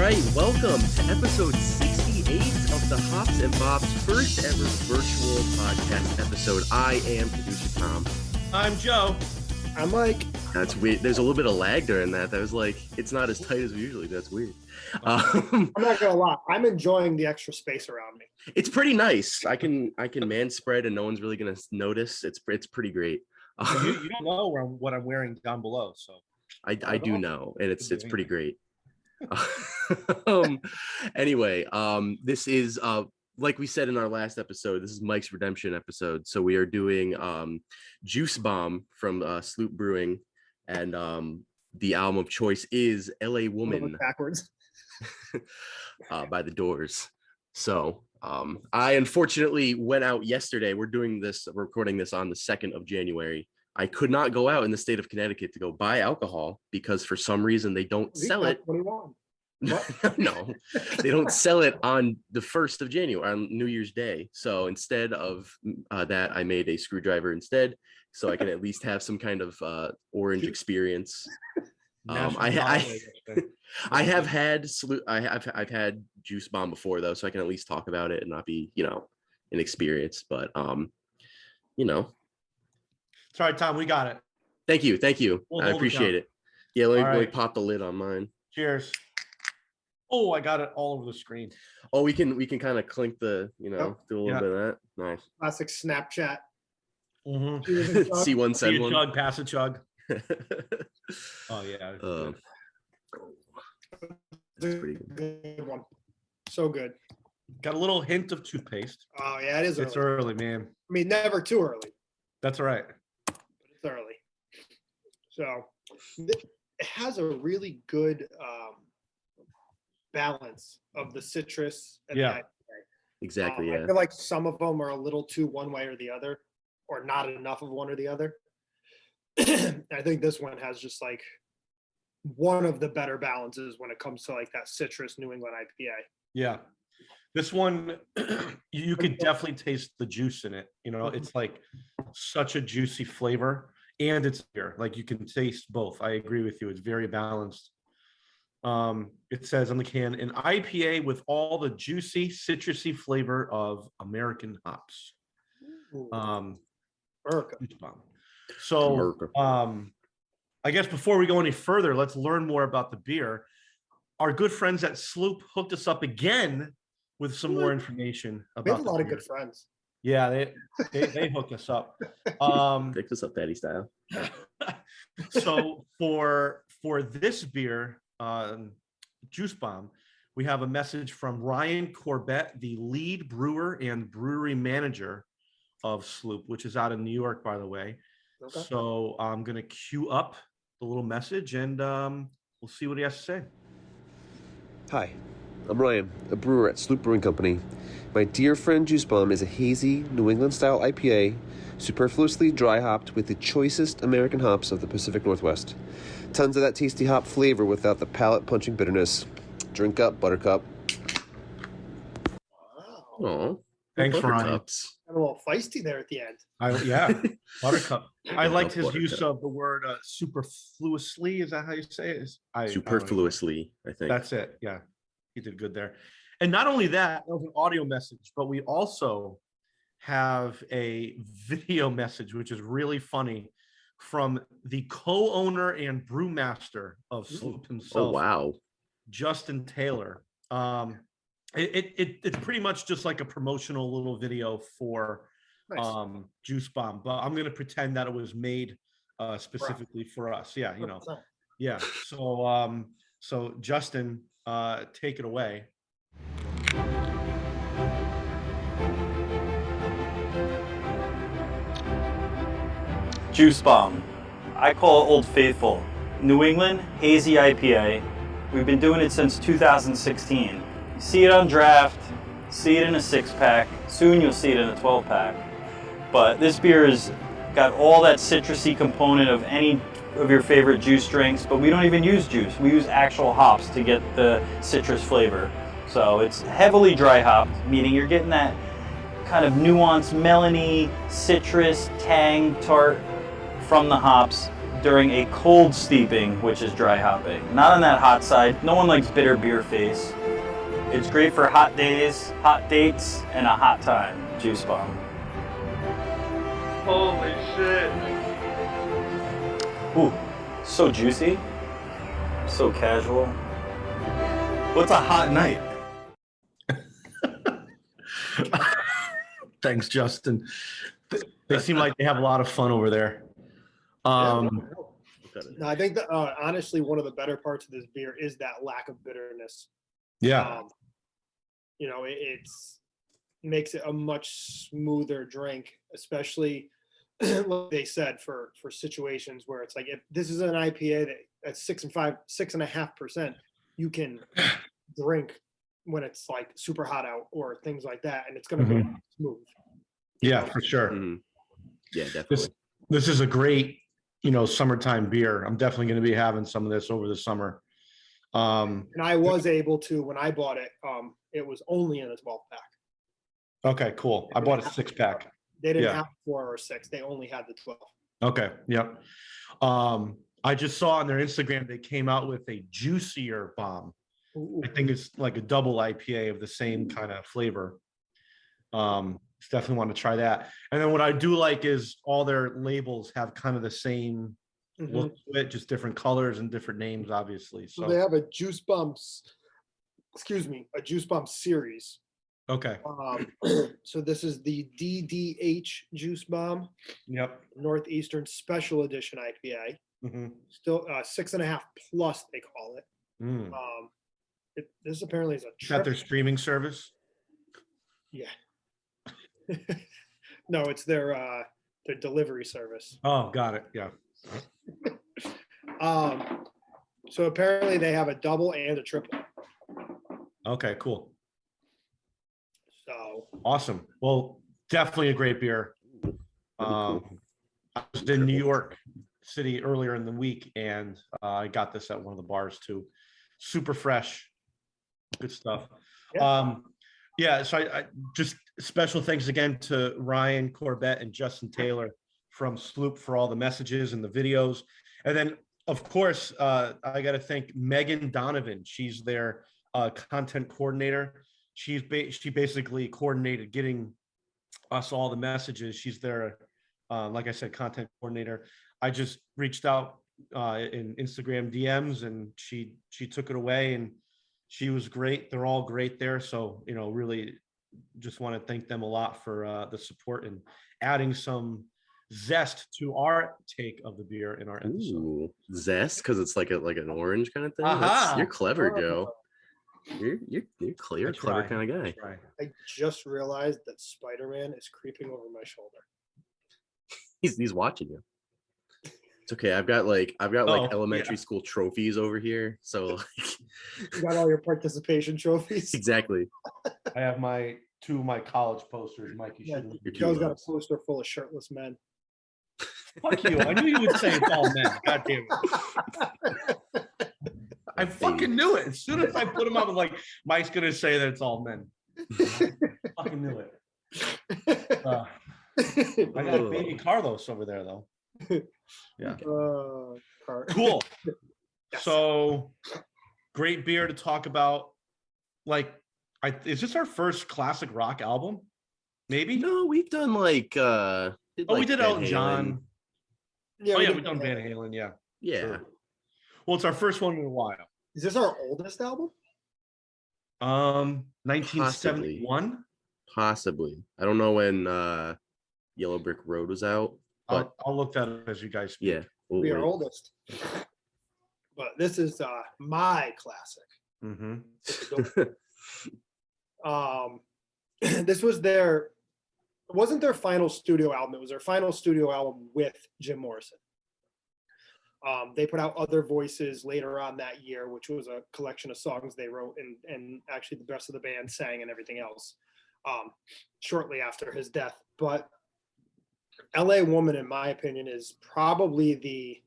right, welcome to episode 68 of the Hops and Bops first ever virtual podcast episode. I am producer Tom. I'm Joe. I'm Mike. That's weird. There's a little bit of lag during that. That was like, it's not as tight as we usually do. That's weird. I'm not gonna lie. I'm enjoying the extra space around me. It's pretty nice. I can man spread and no one's really gonna notice. It's pretty great. You don't know what I'm wearing down below, so I do know, and it's pretty great. Anyway, this is like we said in our last episode, this is Mike's redemption episode. So we are doing Juice Bomb from Sloop Brewing, and the album of choice is LA Woman backwards by The Doors. So I unfortunately went out yesterday. We're recording this on the 2nd of January. I could not go out in the state of Connecticut to go buy alcohol because for some reason they don't sell it. 21. No, they don't sell it on the 1st of January, on New Year's Day. So instead of that, I made a screwdriver instead, so I can at least have some kind of orange experience. I've had Juice Bomb before though, so I can at least talk about it and not be, inexperienced. But Sorry, Tom, we got it. Thank you. I appreciate it. Yeah, let me pop the lid on mine. Cheers. Oh, I got it all over the screen. Oh, we can kind of clink the, do a little bit of that. Nice. Classic Snapchat. Mm-hmm. See one, send one. Chug, pass a chug. Oh yeah. That's pretty good one. So good. Got a little hint of toothpaste. Oh yeah, it is. It's early, man. I mean, never too early. That's all right. But it's early. So it has a really good balance of the citrus and the IPA. Exactly. I feel like some of them are a little too one way or the other, or not enough of one or the other. I think this one has just like one of the better balances when it comes to like that citrus New England IPA. Yeah. This one, you could definitely taste the juice in it. It's like such a juicy flavor, and it's beer. Like you can taste both. I agree with you. It's very balanced. It says on the can, an IPA with all the juicy, citrusy flavor of American hops. America. So, I guess before we go any further, let's learn more about the beer. Our good friends at Sloop hooked us up again with some more information about. We have a lot of good friends. Yeah, they hooked us up. Picked us up daddy style. So for this beer, Juice Bomb, we have a message from Ryan Corbett, the lead brewer and brewery manager of Sloop, which is out in New York, by the way. Okay. So I'm going to cue up the little message and we'll see what he has to say. Hi, I'm Ryan, a brewer at Sloop Brewing Company. My dear friend Juice Bomb is a hazy New England style IPA, superfluously dry hopped with the choicest American hops of the Pacific Northwest. Tons of that tasty hop flavor without the palate punching bitterness. Drink up, buttercup. Wow. Thanks, Ryan. Got a little feisty there at the end. Buttercup. I liked his use of the word superfluously. Is that how you say it? Superfluously, I think. That's it. Yeah, he did good there. And not only that was an audio message, but we also have a video message, which is really funny, from the co-owner and brewmaster of Sloop himself. Oh, wow. Justin Taylor. It's pretty much just like a promotional little video for Juice Bomb, but I'm going to pretend that it was made specifically for us. Yeah, Yeah. So Justin, take it away. Juice Bomb. I call it Old Faithful. New England hazy IPA. We've been doing it since 2016. You see it on draft, see it in a 6-pack. Soon you'll see it in a 12-pack. But this beer has got all that citrusy component of any of your favorite juice drinks, but we don't even use juice. We use actual hops to get the citrus flavor. So it's heavily dry hopped, meaning you're getting that kind of nuanced melony, citrus, tang, tart from the hops. during a cold steeping, which is dry hopping. Not on that hot side. No one likes bitter beer face. It's great for hot days, hot dates, and a hot time. Juice Bomb. Holy shit. Ooh, so juicy, so casual. What's a hot night? Thanks, Justin. They seem like they have a lot of fun over there. No, I think that honestly, one of the better parts of this beer is that lack of bitterness. Yeah. You know, it's makes it a much smoother drink, especially like they said for situations where it's like, if this is an IPA that's 6.5%, you can drink when it's like super hot out or things like that, and it's going to be smooth. Yeah, for sure. Mhm. Yeah, definitely. This is a great, summertime beer. I'm definitely going to be having some of this over the summer. And I was able to, when I bought it, it was only in a 12-pack. Okay, cool. I bought a 6-pack. They didn't have 4 or 6. They only had the 12. Okay, yep. I just saw on their Instagram they came out with a juicier bomb. Ooh. I think it's like a double IPA of the same kind of flavor. Definitely want to try that. And then what I do like is all their labels have kind of the same look to it, just different colors and different names, obviously. So they have a Juice Bomb series. Okay. So this is the DDH Juice Bomb. Yep. Northeastern Special Edition IPA. Still 6.5 plus, they call it. This apparently is a Is that their streaming service? Yeah. No, it's their delivery service. Oh, got it. Yeah. So apparently they have a double and a triple. Okay, cool. So awesome. Well, definitely a great beer. I was in New York City earlier in the week, and I got this at one of the bars too. Super fresh, good stuff. Yeah. So I just special thanks again to Ryan Corbett and Justin Taylor from Sloop for all the messages and the videos. And then, of course, I got to thank Meagan Donovan. She's their content coordinator. She basically coordinated getting us all the messages. She's their, like I said, content coordinator. I just reached out in Instagram DMs, and she took it away, and she was great. They're all great there. So, really just want to thank them a lot for the support and adding some zest to our take of the beer in our episode. Ooh, zest, because it's like an orange kind of thing. You're clever, Joe. You're clever kind of guy. I just realized that Spider-Man is creeping over my shoulder. He's watching you. It's okay. I've got elementary school trophies over here. So You got all your participation trophies. Exactly. I have two of my college posters, Mikey. Yeah, Joe's got a poster full of shirtless men. Fuck you. I knew you would say it's all men. God damn it. I fucking knew it. As soon as I put him up, I was like, Mike's going to say that it's all men. I fucking knew it. I got a baby Carlos over there, though. Yeah. Cool. Yes. So, great beer to talk about. Is this our first classic rock album? Maybe? No, we've done we did Van Elton John. Yeah, We've done Van Halen. Yeah. Yeah. Sure. Well, it's our first one in a while. Is this our oldest album? 1971. Possibly. I don't know when Yellow Brick Road was out, but I'll look that up as you guys speak. yeah, We are oldest. But this is my classic. This was it wasn't their final studio album. It was their final studio album with Jim Morrison. They put out Other Voices later on that year, which was a collection of songs they wrote, and actually the rest of the band sang and everything else shortly after his death. But LA Woman, in my opinion, is probably the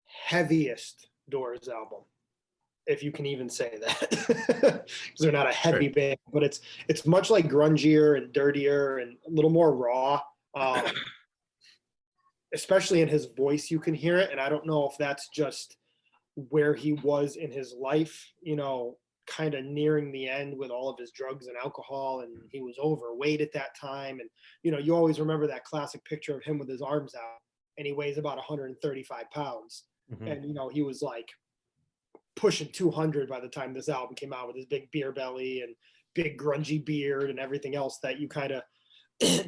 heaviest Doors album, if you can even say that, because they're not a heavy band, but it's much like grungier and dirtier and a little more raw. especially in his voice, you can hear it. And I don't know if that's just where he was in his life, you know, kind of nearing the end with all of his drugs and alcohol, and he was overweight at that time. And, you know, you always remember that classic picture of him with his arms out, and he weighs about 135 pounds. And, you know, he was like pushing 200 by the time this album came out, with his big beer belly and big grungy beard and everything else that you kind of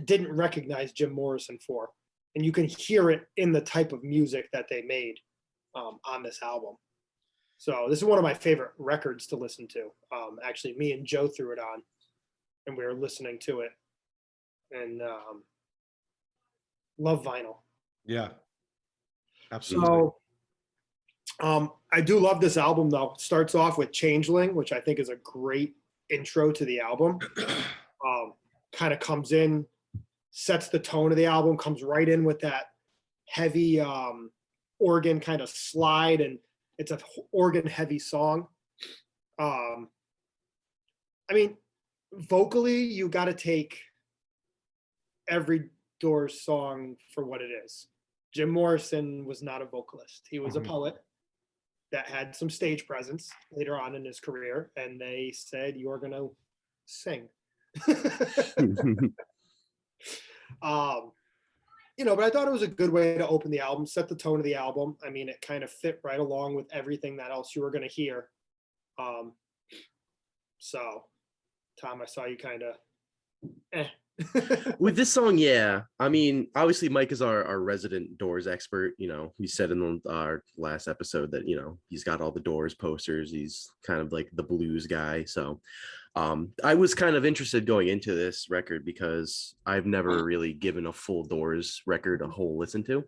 didn't recognize Jim Morrison for. And you can hear it in the type of music that they made on this album. So this is one of my favorite records to listen to. Actually, me and Joe threw it on, and we were listening to it, and love vinyl. Yeah, absolutely. So I do love this album, though. It starts off with Changeling, which I think is a great intro to the album. Kind of comes in, sets the tone of the album, comes right in with that heavy organ kind of slide, and it's an organ heavy song. I mean, vocally, you got to take every Doors song for what it is. Jim Morrison was not a vocalist. He was a poet that had some stage presence later on in his career, and they said, "You're going to sing." You know, but I thought it was a good way to open the album, set the tone of the album. I mean, it kind of fit right along with everything that else you were going to hear. So, Tom, I saw you kind of with this song. Yeah, I mean, obviously Mike is our resident Doors expert. You know, we said in our last episode that, you know, he's got all the Doors posters. He's kind of like the blues guy. So I was kind of interested going into this record because I've never really given a full Doors record a whole listen to,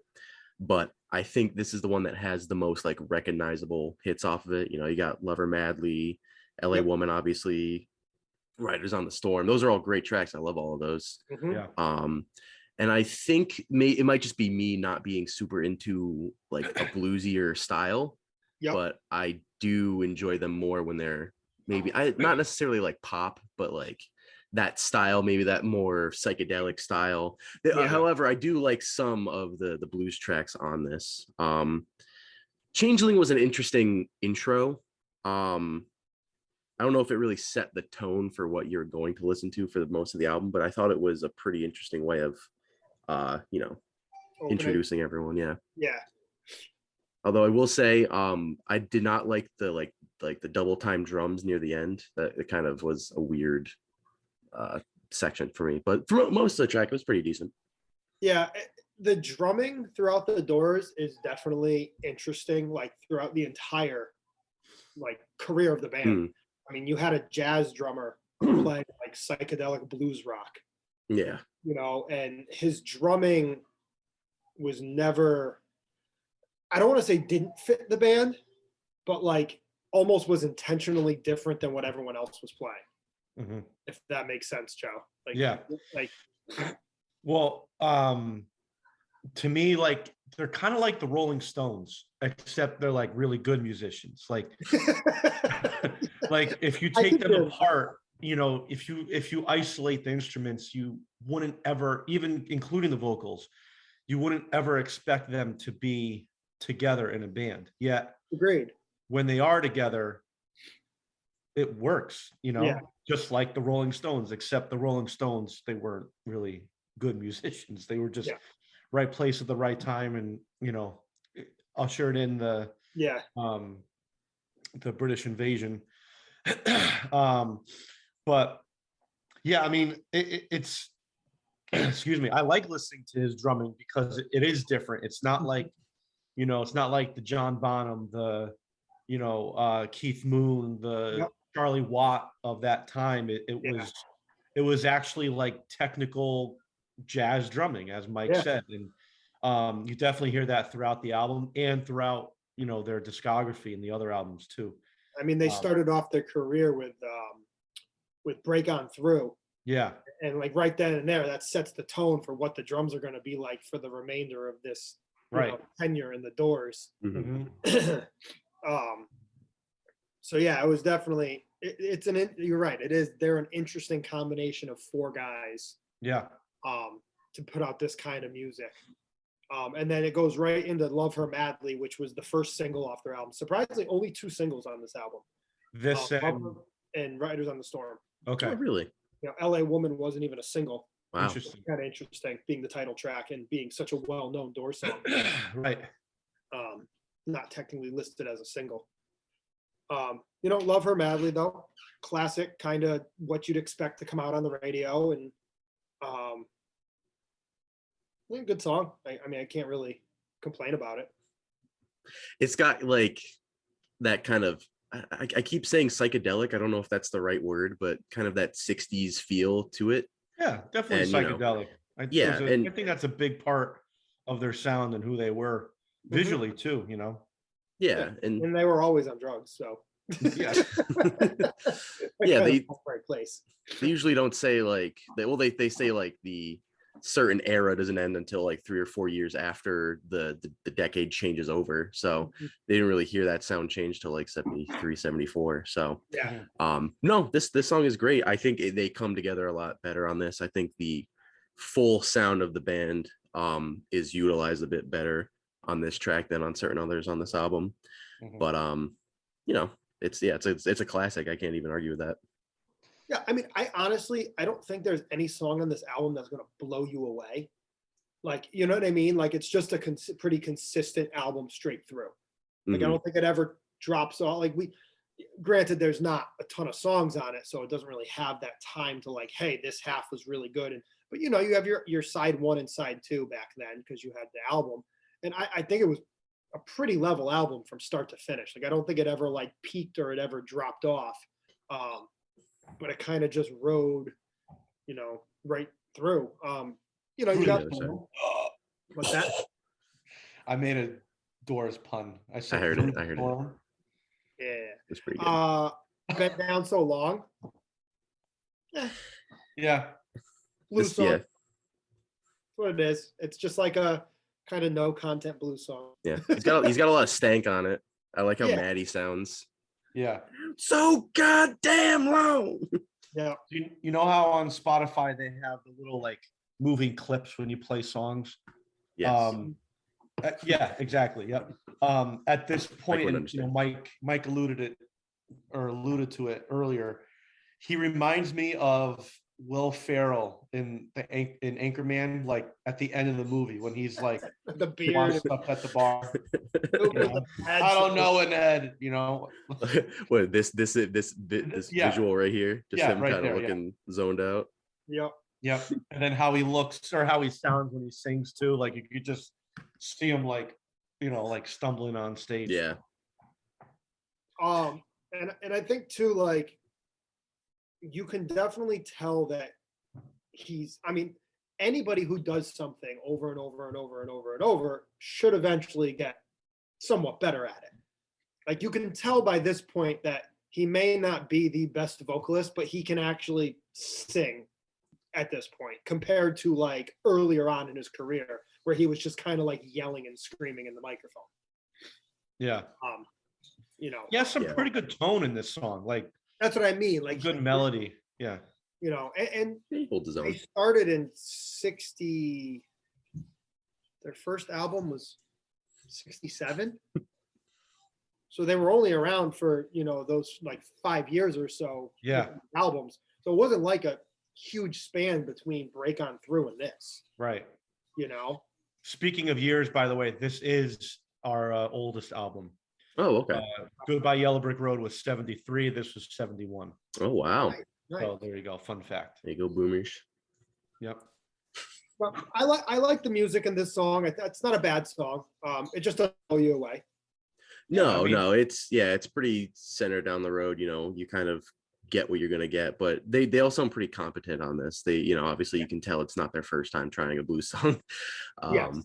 but I think this is the one that has the most like recognizable hits off of it. You know, you got Lover Madly, LA Woman, obviously, Riders on the Storm. Those are all great tracks. I love all of those. Yeah. And I think it might just be me not being super into like a bluesier style, but I do enjoy them more when they're maybe not necessarily like pop, but like that style, maybe that more psychedelic style. However, I do like some of the blues tracks on this. Changeling was an interesting intro. I don't know if it really set the tone for what you're going to listen to for most of the album, but I thought it was a pretty interesting way of, you know, introducing everyone. Yeah. Although I will say, I did not like the the double time drums near the end. That it kind of was a weird section for me, but for most of the track, it was pretty decent. Yeah, the drumming throughout the Doors is definitely interesting. Like throughout the entire like career of the band. I mean, you had a jazz drummer playing like psychedelic blues rock. Yeah. You know, and his drumming was never, I don't want to say didn't fit the band, but like almost was intentionally different than what everyone else was playing. If that makes sense, Joe. Like, yeah. Like, well, to me, like they're kind of like the Rolling Stones, except they're like really good musicians. Like, like if you take them apart, you know, if you isolate the instruments, you wouldn't ever, even including the vocals, you wouldn't ever expect them to be together in a band. Yet, agreed. When they are together, it works, you know, just like the Rolling Stones, except the Rolling Stones, they weren't really good musicians. They were just right place at the right time, and, you know, ushered in the British invasion. But yeah, I mean, it's excuse me, I like listening to his drumming because it is different. It's not like, you know, it's not like the John Bonham, the, you know, Keith Moon, the Charlie Watt of that time. It was actually like technical jazz drumming, as Mike said. And you definitely hear that throughout the album and throughout, you know, their discography and the other albums too. I mean, they started off their career with Break On Through. Yeah. And like right then and there, that sets the tone for what the drums are going to be like for the remainder of this tenure in the Doors. So yeah, it was definitely, you're right. They're an interesting combination of four guys. Yeah. To put out this kind of music. And then it goes right into Love Her Madly, which was the first single off their album. Surprisingly, only 2 singles on this album. This Love Her and Riders on the Storm. okay, Oh, really? You know, LA Woman wasn't even a single. Wow. interesting. Kind of interesting, being the title track and being such a well-known Doors song. Right. Not technically listed as a single. You know, Love Her Madly though, classic, kind of what you'd expect to come out on the radio, and yeah, good song. I mean, I can't really complain about it. It's got like that kind of, I keep saying psychedelic. I don't know if that's the right word, but kind of that 60s feel to it. Yeah, definitely And, you know, psychedelic. yeah, and I think that's a big part of their sound and who they were visually too. You know. yeah, and And they were always on drugs, so Yeah. yeah, they right place. they usually don't say like they say like the certain era doesn't end until like 3 or 4 years after the decade changes over, so they didn't really hear that sound change till like 73, 74. So Yeah. no, this song is great. I think they come together a lot better on this. I think the full sound of the band is utilized a bit better on this track than on certain others on this album. But you know, it's a classic. I can't even argue with that. Yeah, I mean, I don't think there's any song on this album that's gonna blow you away. Like, you know what I mean? Like, it's just a pretty consistent album straight through. Like, I Mhm. don't think it ever drops off. Like, granted, there's not a ton of songs on it, so it doesn't really have that time to like, hey, this half was really good. But you know, you have your side 1 and side 2 back then because you had the album, and I think it was a pretty level album from start to finish. Like, I don't think it ever like peaked or it ever dropped off. But it kind of just rode, you know, right through. You know, you got what's that? I made a Doors pun. I said heard through it, I the heard it. storm. Yeah. It's pretty good. Been down so long. Yeah. Blues Just- song. yeah, That's what it is. It's just like a kind of no content blues song. yeah. He's got a lot of stank on it. I like how Yeah. mad he sounds. Yeah. So goddamn long. Yeah. You know how on Spotify they have the little like moving clips when you play songs? Yes. Yeah, exactly. Yep. At this point, would and, you know, Mike alluded to it earlier. He reminds me of Will Ferrell in Anchorman, like at the end of the movie when he's like The beard. washed up at the bar. You know, I don't know, and Ed, you know. What this Yeah. visual right here, just Yeah, him right kind of there, yeah. looking zoned out. Yep. Yep. And then how he looks or how he sounds when he sings too. Like you could just see him like, you know, like stumbling on stage. Yeah, And I think too, like, you can definitely tell that I mean, anybody who does something over and over and over and over and over should eventually get somewhat better at it. Like, you can tell by this point that he may not be the best vocalist, but he can actually sing at this point compared to like earlier on in his career where he was just kind of like yelling and screaming in the microphone. Yeah. You know, Yeah, some Yeah. pretty good tone in this song. Like that's what I mean. Like, good melody. Yeah. you know, and he holds his they own. started in 60. Their first album was 67. So they were only around for, you know, those like 5 years or so. Yeah. Albums. So it wasn't like a huge span between Break On Through and this, Right. you know? Speaking of years, by the way, this is our oldest album. Oh, okay. Goodbye Yellow Brick Road was 73. This was 71. Oh, wow. Right. So there you go. Fun fact. There you go, boomers. Yep. But I like the music in this song. It's not a bad song. It just doesn't blow you away. No, I mean- it's pretty centered down the road. You know, you kind of get what you're gonna get, but they all sound pretty competent on this. They, you know, obviously you can tell it's not their first time trying a blues song. Yes.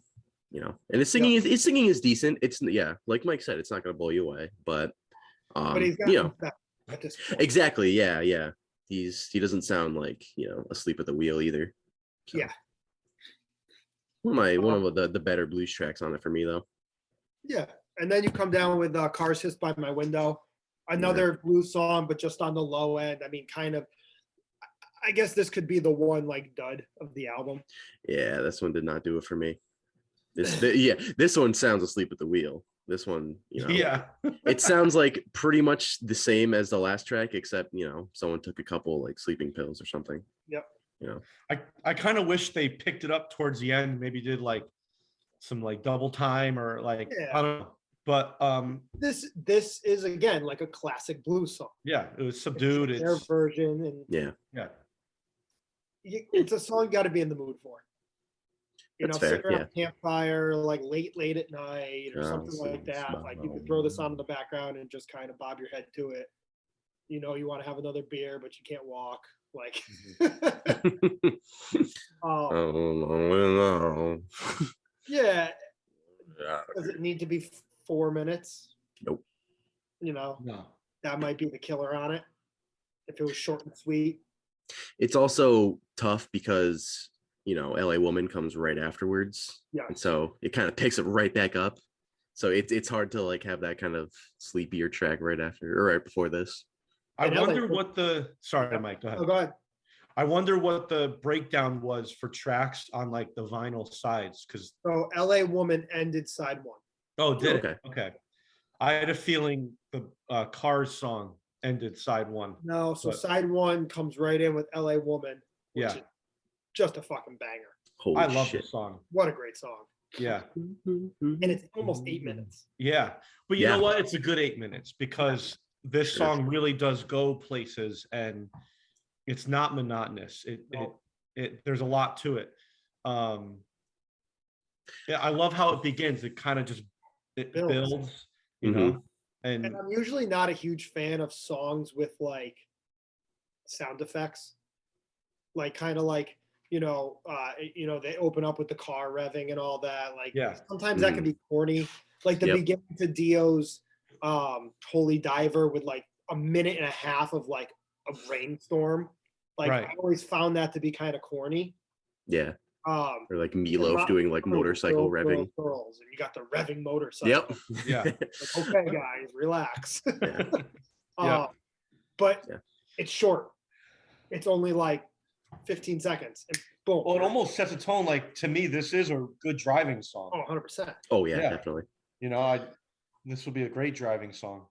You know, and his singing is decent. It's, yeah, like Mike said, it's not gonna blow you away, but But he's got you know, at this point. exactly, yeah. He doesn't sound like, you know, asleep at the wheel either. So. Yeah. One of the better blues tracks on it for me though. Yeah. And then you come down with Cars Hissed by My Window, another blues song, but just on the low end. I mean, kind of, I guess this could be the one like dud of the album. Yeah, this one did not do it for me. This one sounds asleep at the wheel. This one, Yeah. it sounds like pretty much the same as the last track, except someone took a couple like sleeping pills or something. Yep. I kind of wish they picked it up towards the end, maybe did like some like double time or like I don't know. But this is again like a classic blues song. yeah, it was subdued. It's their version, and yeah. It's a song you got to be in the mood for. That's fair, sitting around a campfire like late at night or something like that. Smile. Like you could throw this on in the background and just kind of bob your head to it. You want to have another beer, but you can't walk. Like, yeah. Does it need to be 4 minutes? Nope. No. That might be the killer on it. If it was short and sweet. It's also tough because LA Woman comes right afterwards. Yeah. And so it kind of picks it right back up. So it's hard to like have that kind of sleepier track right after or right before this. I wonder what sorry, Mike, go ahead. Oh, go ahead. I wonder what the breakdown was for tracks on like the vinyl sides, because So LA Woman ended side one. oh, did Okay. it? Okay. I had a feeling the Cars song ended side one. No, so But- side one comes right in with LA Woman, which Yeah. is just a fucking banger. Holy I love shit. this song. What a great song. Yeah. And it's almost 8 minutes. Yeah. But you Yeah. know what? It's a good 8 minutes because this Sure. song really does go places and it's not monotonous. No. There's a lot to it. Yeah, I love how it begins. It kind of just builds, you know. And And I'm usually not a huge fan of songs with like sound effects. Like kind of like, they open up with the car revving and all that. Like Yeah. sometimes that can be corny. Like the Yep. beginning to Dio's Holy Diver with like a minute and a half of like a rainstorm. Like Right. I always found that to be kind of corny. Yeah. Um Or like Meatloaf doing like motorcycle revving. Girls, and you got the revving motorcycle. Yep. yeah. Like, okay, guys, relax. Yeah. Yeah. But Yeah. it's short. It's only like 15 seconds. And boom. Well, it almost sets a tone. Like to me, this is a good driving song. Oh, 100%. Oh yeah, Yeah. definitely. You know, this will be a great driving song.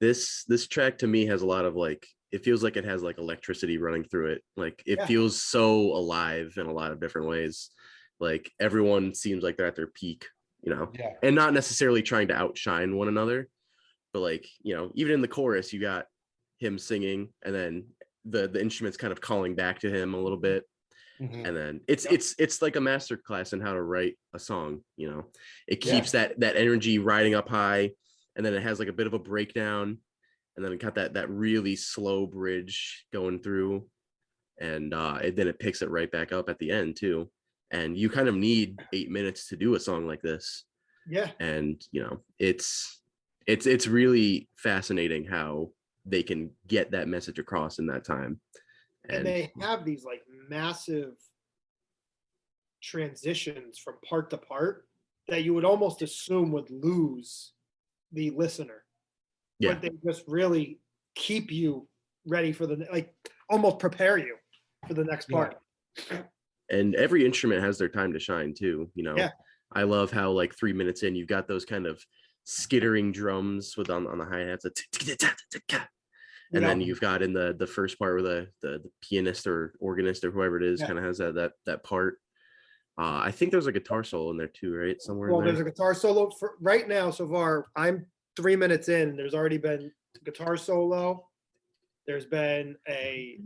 This track to me has a lot of like, it feels like it has like electricity running through it. Like it Yeah. feels so alive in a lot of different ways. Like everyone seems like they're at their peak, Yeah. and not necessarily trying to outshine one another, but like, even in the chorus, you got him singing and then the instruments kind of calling back to him a little bit. Mhm. And then it's like a master class in how to write a song. It keeps that energy riding up high, and then it has like a bit of a breakdown, and then it got that really slow bridge going through, and then it picks it right back up at the end too. And you kind of need 8 minutes to do a song like this. Yeah. And it's really fascinating how they can get that message across in that time. And they have these like massive transitions from part to part that you would almost assume would lose the listener. Yeah. But they just really keep you ready for almost prepare you for the next part. And every instrument has their time to shine too. Yeah. I love how like 3 minutes in, you've got those kind of skittering drums with on the hi-hats, and then you've got in the first part where the pianist or organist or whoever it is kind of has that part. I think there's a guitar solo in there too, right? Somewhere Well, in there. there's a guitar solo for right now. So far, I'm 3 minutes in. There's already been a guitar solo. There's been a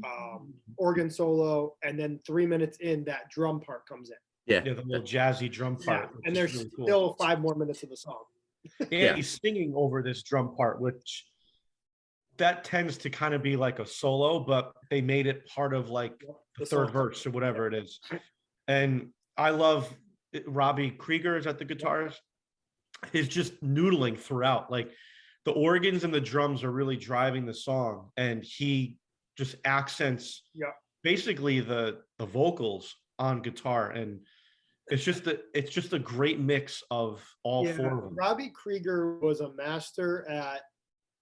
organ solo, and then 3 minutes in, that drum part comes in. Yeah. Yeah, the little jazzy drum part. which And is there's really cool. still 5 more minutes of the song. And Yeah. he's singing over this drum part, which that tends to kind of be like a solo, but they made it part of like the third song. verse or whatever it is. And I love Robbie Krieger is at the guitars. He's just noodling throughout. Like the organs and the drums are really driving the song, and he just accents basically the vocals on guitar, and it's just a great mix of all four of them. Robbie Krieger was a master at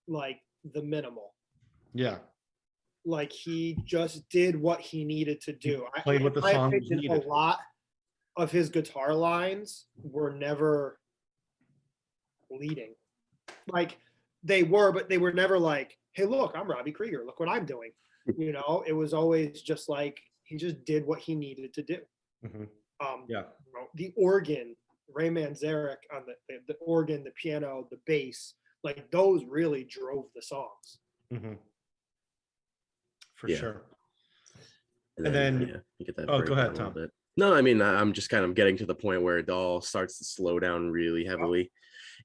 like the minimal. Yeah. Like he just did what he needed to do. Played what the in my song opinion, needed. a lot of his guitar lines were never leading. Like they were, but they were never like, hey, look, I'm Robbie Krieger. Look what I'm doing. You know, it was always just like he just did what he needed to do. Yeah. You know, the organ, Ray Manzarek on the organ, the piano, the bass, like those really drove the songs. For Yeah. sure. And And then, then- yeah, you get that. oh, go breakdown ahead, a little Tom. bit. No, I mean, I'm just kind of getting to the point where it all starts to slow down really heavily.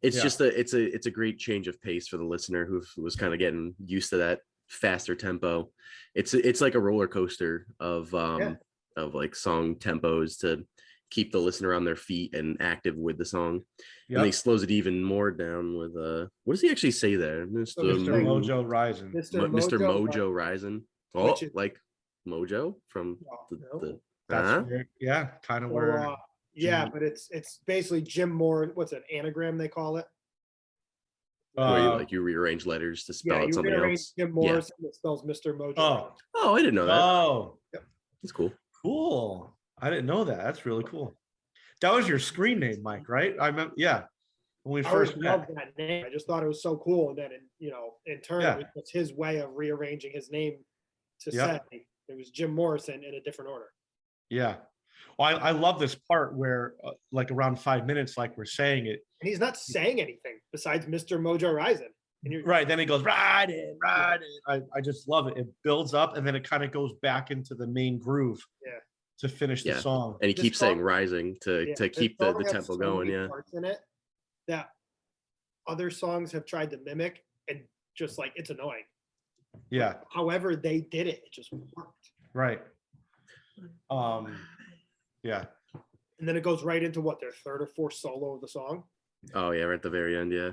It's Yeah. just it's a great change of pace for the listener who was kind of getting used to that faster tempo. It's like a roller coaster of like song tempos to keep the listener on their feet and active with the song. And then he slows it even more down with what does he actually say there? Mr. Mojo Rising. Mr. Mojo Rising. Oh, Which is- like Mojo from the That's where, yeah, kind of So, where. yeah, Jim- but it's basically Jim Morrison. What's an anagram they call it? where you rearrange letters to spell Yeah, out you something rearrange else. Jim Morrison that spells Mr. Mojo. Oh, Oh, I didn't know that. oh, That's cool. cool. I didn't know that. That's really cool. That was your screen name, Mike, right? I remember. Yeah, when we I always first loved met. that name. I just thought it was so cool. And then, in turn, Yeah. it was his way of rearranging his name to Yep. say it was Jim Morrison in a different order. Yeah. Well, I love this part where, like around 5 minutes, like we're saying it. And he's not saying anything besides Mr. Mojo Rising. And you're Right. Then he goes, ride it, ride it. I just love it. It builds up and then it kind of goes back into the main groove. Yeah. To finish the Yeah. song. And he This keeps saying song- rising to yeah, keep this the song has tempo so going. many Yeah. parts in it that other songs have tried to mimic, and just like it's annoying. Yeah. However, they did it. It just worked. Right. Yeah. And then it goes right into what their third or fourth solo of the song. Oh yeah, right at the very end. Yeah.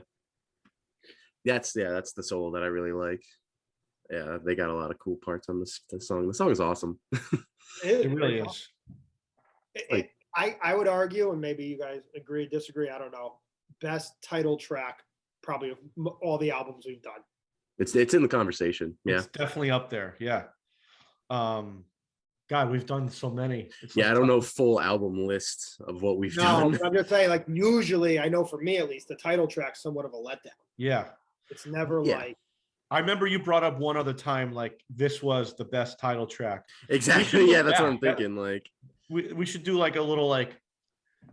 That's the solo that I really like. Yeah, they got a lot of cool parts on this song. The song is awesome. It really is. I would argue, and maybe you guys agree, disagree, I don't know. Best title track, probably of all the albums we've done. It's in the conversation. Yeah. It's definitely up there. Yeah. God, we've done so many. It's Yeah, like I don't know full album list of what we've No, done. but I'm just saying, like usually, I know for me at least, the title track's somewhat of a letdown. Yeah. It's never Yeah. like I remember you brought up one other time, like this was the best title track. Exactly. Yeah, that's what I'm Yeah, yeah. thinking. Like, We should do like a little like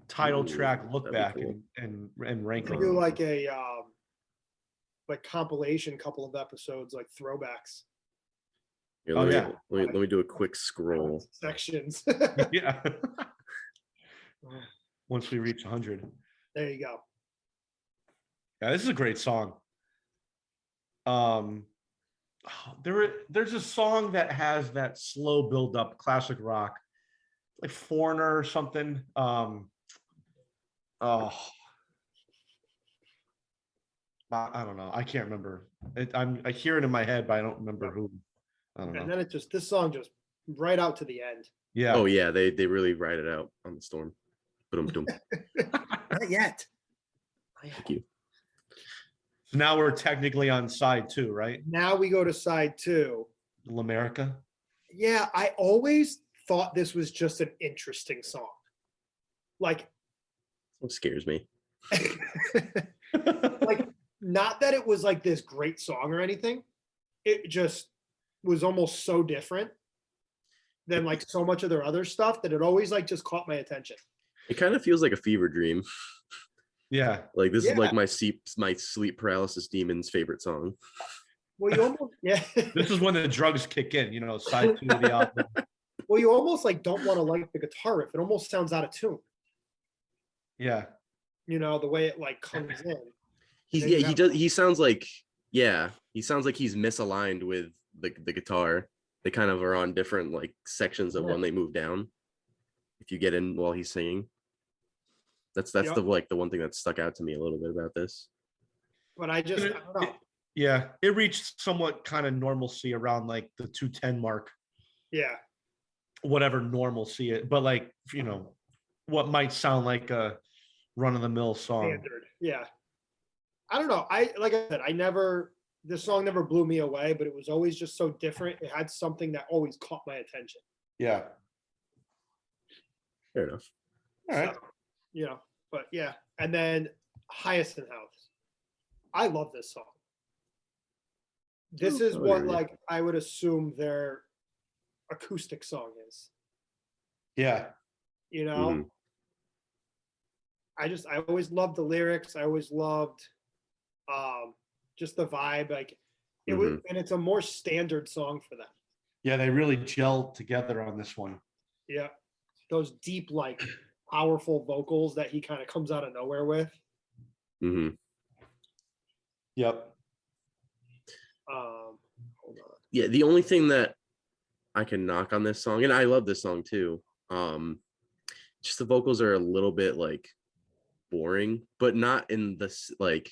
title Ooh, track look that'd be back cool. and rank we them. do like a like compilation, couple of episodes, like throwbacks here, Oh, let, me, yeah. let me do a quick scroll. sections. Yeah. Once we reach 100. There you go. Yeah, this is a great song. There's a song that has that slow build up, classic rock, like Foreigner or something. I don't know. I can't remember. I hear it in my head, but I don't remember who. I don't And know. then this song just right out to the end. Yeah. Oh yeah, they really ride it out on the storm. Boom. Not yet. Thank you. So now we're technically on side 2, right? Now we go to side 2. L'America. Yeah, I always thought this was just an interesting song. Like, What scares me. like not that it was like this great song or anything. It just was almost so different than like so much of their other stuff that it always like just caught my attention. It kind of feels like a fever dream. Yeah. Like this Yeah. is like my sleep paralysis demon's favorite song. Well, you almost This is when the drugs kick in, side 2 of the album. well, you almost like don't want to like the guitar riff. It almost sounds out of tune. Yeah. The way it like comes in. He sounds like he's misaligned with the guitar. They kind of are on different like sections of when they move down. If you get in while he's singing. That's Yep. the one thing that stuck out to me a little bit about this. But I don't know. Yeah. It reached somewhat kind of normalcy around like the 210 mark, Yeah. whatever normalcy it, but like, what might sound like a run of the mill song. Standard. Yeah. I don't know. Like I said, this song never blew me away, but it was always just so different. It had something that always caught my attention. Yeah. Fair enough. All right. So, you know, but yeah. And then Hyacinth House. I love this song. This is what, like, I would assume their acoustic song is. Yeah. You know, I always loved the lyrics. I always loved just the vibe. Like it was, and it's a more standard song for them. Yeah, they really gelled together on this one. Yeah, those deep, like powerful vocals that he kind of comes out of nowhere with. Yep. Hold on. Yeah, the only thing that I can knock on this song, and I love this song too, just the vocals are a little bit like boring, but not in this like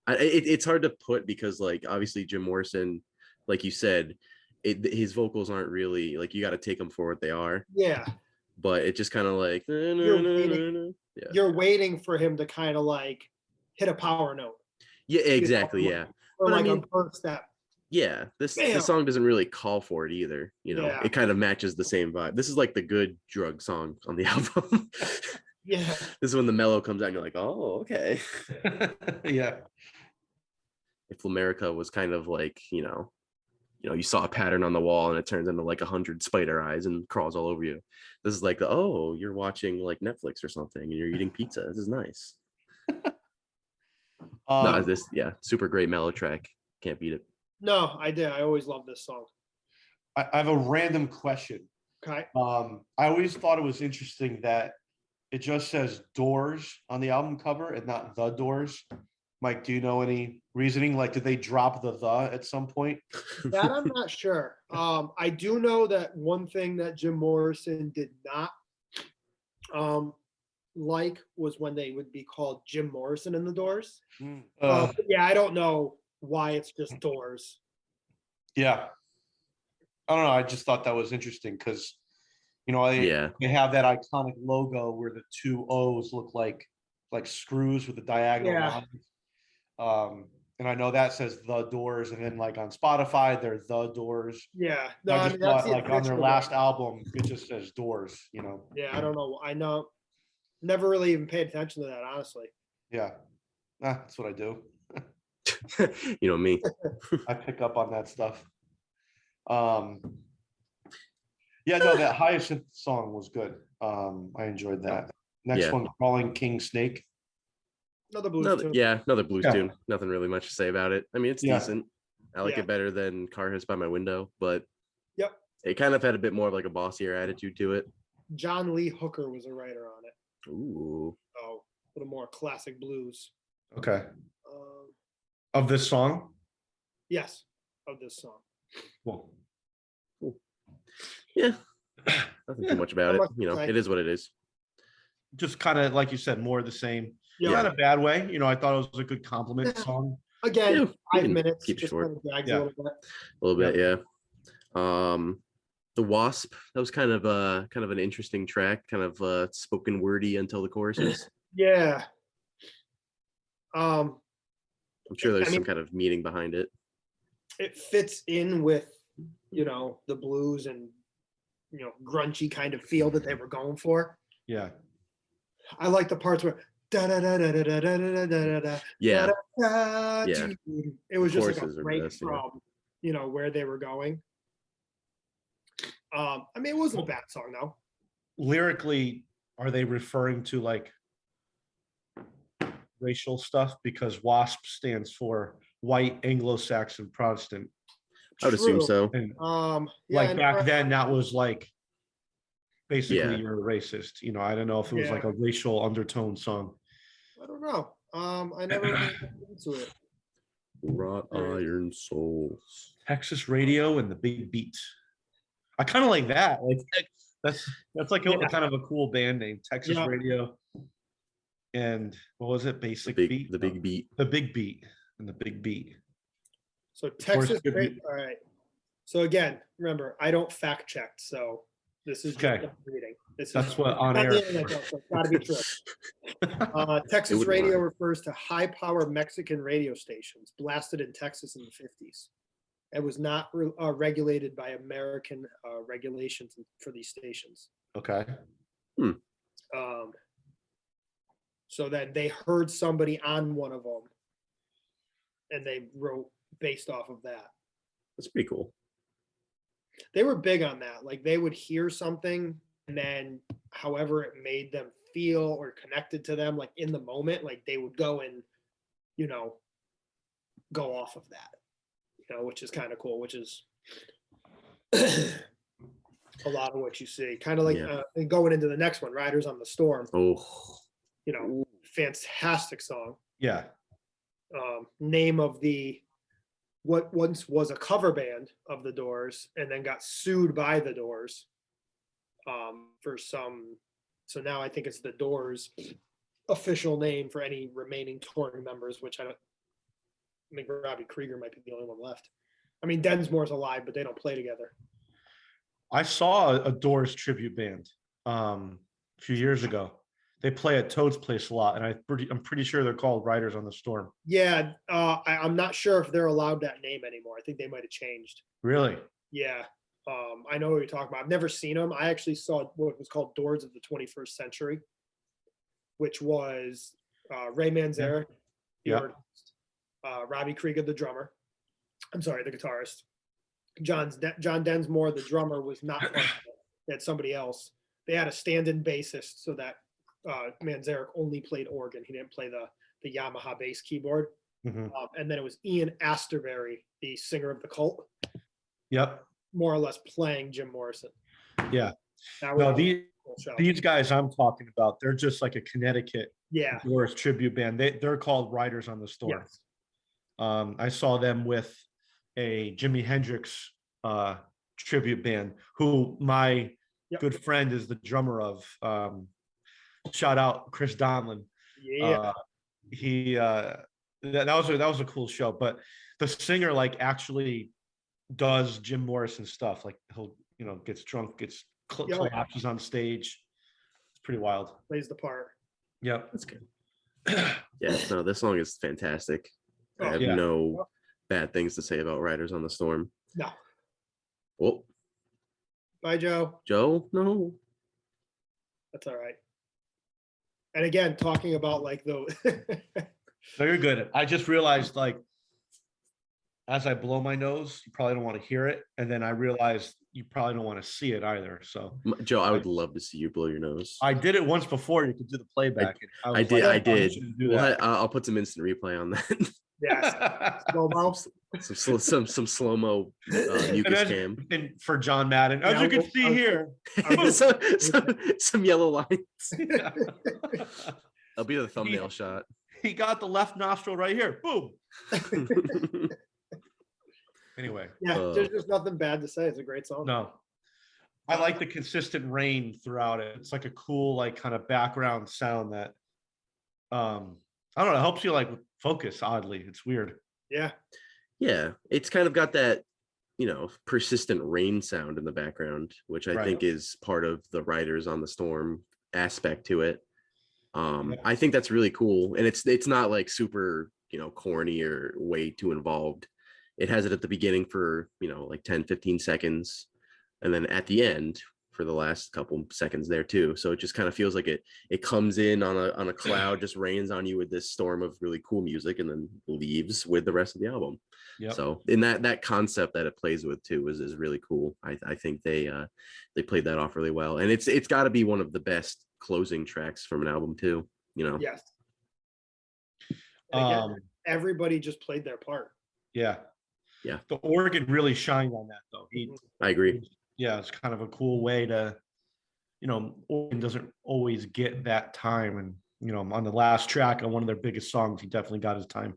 it's hard to put because like obviously Jim Morrison, like you said, his vocals aren't really like, you got to take them for what they are. Yeah, but it just kind of like you're waiting for him to kind of like hit a power note. Yeah, exactly. Yeah, or but like I mean, a first step. Yeah, this song doesn't really call for it either. You know, Yeah. It kind of matches the same vibe. This is like the good drug song on the album. Yeah, this is when the mellow comes out and you're like, oh, okay. Yeah. If America was kind of like, you saw a pattern on the wall and it turns into like 100 spider eyes and crawls all over you. This is like, oh, you're watching like Netflix or something and you're eating pizza. This is nice. Super great mellow track. Can't beat it. No, I did. I always loved this song. I have a random question. Okay. I always thought it was interesting that it just says Doors on the album cover and not The Doors. Mike, do you know any reasoning? Like, did they drop the at some point? That I'm not sure. I do know that one thing that Jim Morrison did not like was when they would be called Jim Morrison and the Doors. Yeah, I don't know why it's just Doors. Yeah. I don't know. I just thought that was interesting because, they have that iconic logo where the two O's look like screws with the diagonal lines. And I know that says The Doors, and then like on Spotify, they're The Doors. Yeah. No, I just thought like on their last album, it just says Doors, Yeah, I don't know. I know. Never really even paid attention to that, honestly. Yeah. That's what I do. You know me. I pick up on that stuff. That Hyacinth song was good. I enjoyed that. Next one, Crawling King Snake. Another blues tune. Another blues tune. Nothing really much to say about it. I mean, it's decent. I like it better than Car Hiss by My Window, but it kind of had a bit more of like a bossier attitude to it. John Lee Hooker was a writer on it. Ooh. Oh, a little more classic blues. Okay. Of this song? Yes, of this song. Cool. Yeah. Nothing too much about it. It is what it is. Just kind of like you said, more of the same. Yeah. Not in a bad way. I thought it was a good compliment song. Again, 5 minutes. Keep it short. Kind of drags a little bit, yeah. The Wasp, that was kind of an interesting track, kind of spoken wordy until the choruses. Yeah. I'm sure there's some kind of meaning behind it. It fits in with, the blues and, grungy kind of feel that they were going for. Yeah. I like the parts where da da da da da da da da da da. Yeah. Yeah. It was just like a break best, from, where they were going. I mean, it wasn't a bad song though. Lyrically, are they referring to like racial stuff? Because WASP stands for White Anglo-Saxon Protestant. I would assume so. And, back then, that was like basically you're a racist. I don't know if it was like a racial undertone song. I don't know. I never really looked into it. Wrought iron souls. Texas radio and the big beat. I kind of like that. Like that's like kind of a cool band name. Texas radio. And what was it? Basic beat. The big beat. The big beat and the big beat. So Texas. All right. So again, remember, I don't fact check. So this is just reading. That's what on air. So it's got to be true. Texas radio refers to high power Mexican radio stations blasted in Texas in the 50s. It was not regulated by American regulations for these stations. Okay. So that they heard somebody on one of them and they wrote based off of that. That's pretty cool. They were big on that. Like they would hear something and then however it made them feel or connected to them, like in the moment, like they would go and, you know, go off of that, you know, which is kind of cool, which is a lot of what you see. Kind of like and going into the next one, Riders on the Storm. Oh, You know, fantastic song. Yeah. Name of the what once was a cover band of the Doors and then got sued by the Doors for some. So now I think it's the Doors official name for any remaining touring members, which I think Robbie Krieger might be the only one left. I mean, Densmore's alive, but they don't play together. I saw a Doors tribute band a few years ago. They play at Toad's Place a lot, and I'm pretty sure they're called Riders on the Storm. Yeah, I'm not sure if they're allowed that name anymore. I think they might have changed. Really? Yeah, I know what you're talking about. I've never seen them. I actually saw what was called Doors of the 21st Century, which was Ray Manzarek, the artist, Robbie Krieger, the drummer. I'm sorry, the guitarist. John Densmore, the drummer, was not part of it. They had somebody else. They had a stand-in bassist so that Manzarek only played organ. He didn't play the Yamaha bass keyboard. Mm-hmm. And then it was Ian Asterbury, the singer of the Cult, Yep. more or less playing Jim Morrison. Yeah. That No, was a cool show. these guys I'm talking about, they're just like a Connecticut Yeah. Doors tribute band. They're called Riders on the Storm. Yes. I saw them with a Jimi Hendrix tribute band, who my good friend is the drummer of. Shout out Chris Donlin. Yeah. That was a cool show. But the singer like actually does Jim Morrison stuff. Like he'll gets drunk, collapses on stage. It's pretty wild. Plays the part. Yep. that's good. Yeah, no, this song is fantastic. I have yeah. no bad things to say about Riders on the Storm. No. Oh, Bye, Joe. Joe, no. That's all right. And again, talking about like the No, you're good. I just realized, like, as I blow my nose, you probably don't want to hear it, and then I realized you probably don't want to see it either. So, Joe, I would love to see you blow your nose. I did it once before. You could do the playback. I did. I did. shouldn't do Well, that. I'll put some instant replay on that. yes, some slow mo mucus cam. And for John Madden, as Yeah, you can see here, some yellow lines. yeah. I'll be the thumbnail shot. He got the left nostril right here. Boom. Anyway, yeah, there's just nothing bad to say. It's a great song. no, I like the consistent rain throughout it. It's like a cool, like, kind of background sound that, I don't know, it helps you like focus. Oddly, it's weird. Yeah, Yeah, it's kind of got that, persistent rain sound in the background, which I think is part of the Riders on the Storm aspect to it. I think that's really cool, and it's not like super, corny or way too involved. It has it at the beginning for, like 10-15 seconds, and then at the end for the last couple seconds there too. So it just kind of feels like it comes in on a cloud, just rains on you with this storm of really cool music, and then leaves with the rest of the album. Yep. So in that concept that it plays with too is really cool. I think they played that off really well, and it's got to be one of the best closing tracks from an album too. yes. And again, everybody just played their part. Yeah. Yeah. The organ really shined on that, though. I agree. Yeah, it's kind of a cool way to, organ doesn't always get that time. And, on the last track on one of their biggest songs, he definitely got his time.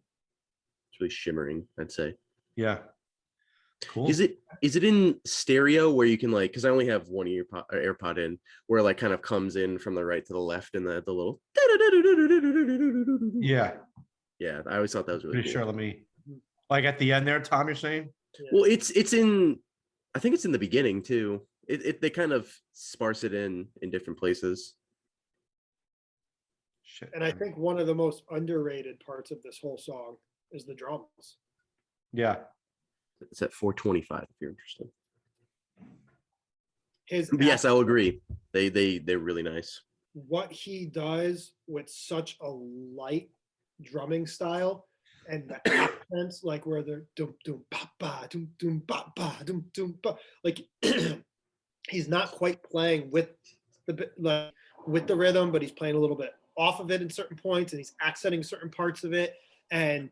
It's really shimmering, I'd say. Yeah. Cool. Is it in stereo where you can because I only have one AirPod in, where it like kind of comes in from the right to the left and the little Yeah. Yeah, I always thought that was really Pretty cool. sure. Let me, like, at the end there, Tom, you're saying? Well, it's in, I think it's in the beginning too. They kind of sparse it in different places. Shit. And I think one of the most underrated parts of this whole song is the drums. Yeah. It's at 425 if you're interested. His Yes, I'll agree. They're really nice. what he does with such a light drumming style and the accents, like where they're dum dum ba ba dum dum ba ba dum dum ba, like he's not quite playing with like with the rhythm, but he's playing a little bit off of it in certain points, and he's accenting certain parts of it, and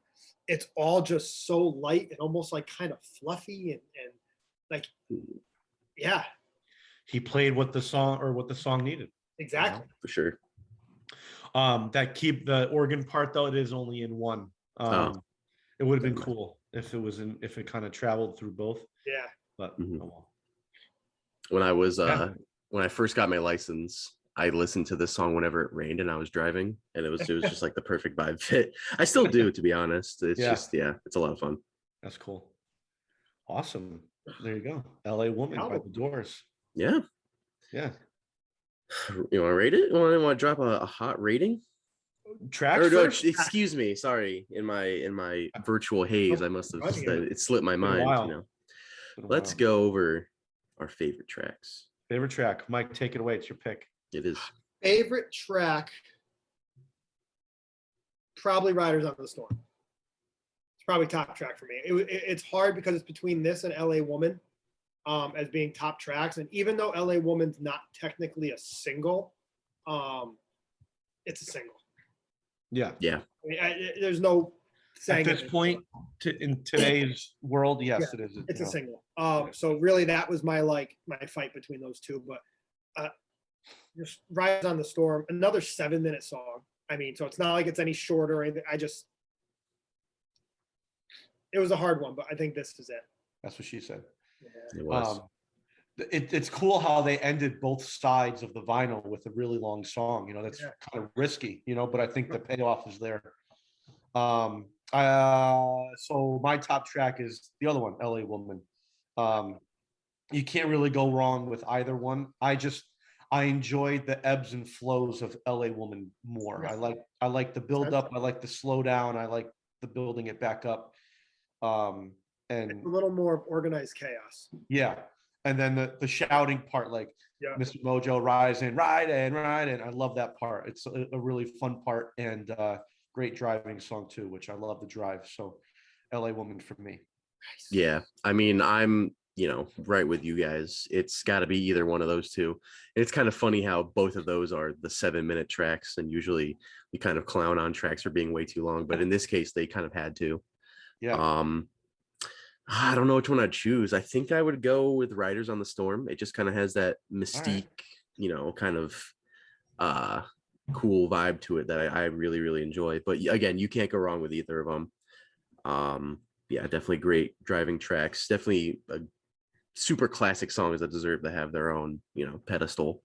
it's all just so light and almost like kind of fluffy and like, yeah, He played what the song needed. exactly. For sure. That keep the organ part though, it is only in one. It would have been cool if it kind of traveled through both. Yeah. But Mhm. oh well. When I was when I first got my license, I listened to this song whenever it rained and I was driving, and it was just like the perfect vibe fit. I still do, to be honest. It's just it's a lot of fun. That's cool. Awesome. There you go. LA Woman by The Doors. Yeah. Yeah. You want to rate it? You want to drop a hot rating? Track Or first? excuse me, sorry. In my virtual haze, I must have it slipped my mind. You know. Let's go over our favorite tracks. Favorite track, Mike. Take it away. It's your pick. It is. Favorite track, probably Riders on the Storm. It's probably top track for me. It's hard because it's between this and LA Woman as being top tracks. And even though LA Woman's not technically a single, it's a single. Yeah. Yeah. I mean, there's no saying at this point in today's world. Yes, it is. It's a single. So really, that was my fight between those two. But just Rise on the Storm, another 7-minute song. I mean, so it's not like it's any shorter or anything. It was a hard one, but I think this is it. That's what she said. It was. It's cool how they ended both sides of the vinyl with a really long song. You know, that's kind of risky, you know, but I think the payoff is there. So my top track is the other one, LA Woman. You can't really go wrong with either one. I enjoyed the ebbs and flows of LA Woman more. I like the build up. I like the slow down. I like the building it back up. And it's a little more organized chaos. Yeah. And then the shouting part, like Mr. Mojo rising, riding. I love that part. It's a really fun part, and great driving song too, which I love the drive. So LA Woman for me. Yeah. I mean, I'm, right with you guys. It's got to be either one of those two. It's kind of funny how both of those are the 7-minute tracks, and usually we kind of clown on tracks for being way too long, but in this case they kind of had to. Yeah. I don't know which one I'd choose. I think I would go with Riders on the Storm. It just kind of has that mystique, kind of cool vibe to it that I really, really enjoy. But again, you can't go wrong with either of them. Yeah, definitely great driving tracks. Definitely super classic songs that deserve to have their own, pedestal.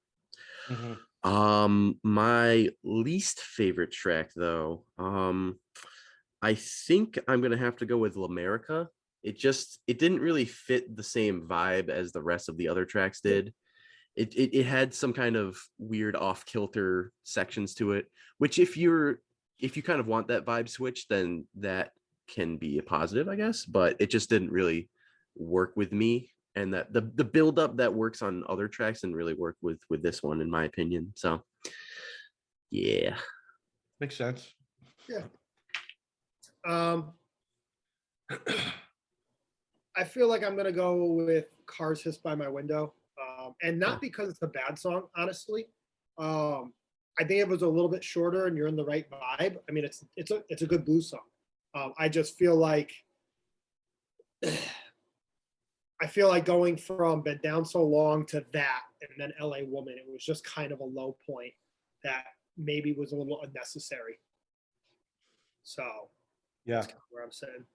Mm-hmm. My least favorite track though, I think I'm gonna have to go with L'America. It didn't really fit the same vibe as the rest of the other tracks did. It had some kind of weird off-kilter sections to it, which if you kind of want that vibe switch, then that can be a positive, I guess, but it just didn't really work with me. And that the build up that works on other tracks didn't really work with this one, in my opinion. So yeah. Makes sense. Yeah. I feel like I'm gonna go with Cars Hiss by My Window, and not because it's a bad song, honestly. I think it was a little bit shorter, and you're in the right vibe. I mean, it's a good blues song. I just feel like going from Been Down So Long to that, and then LA Woman, it was just kind of a low point that maybe was a little unnecessary. So that's kind of where I'm saying.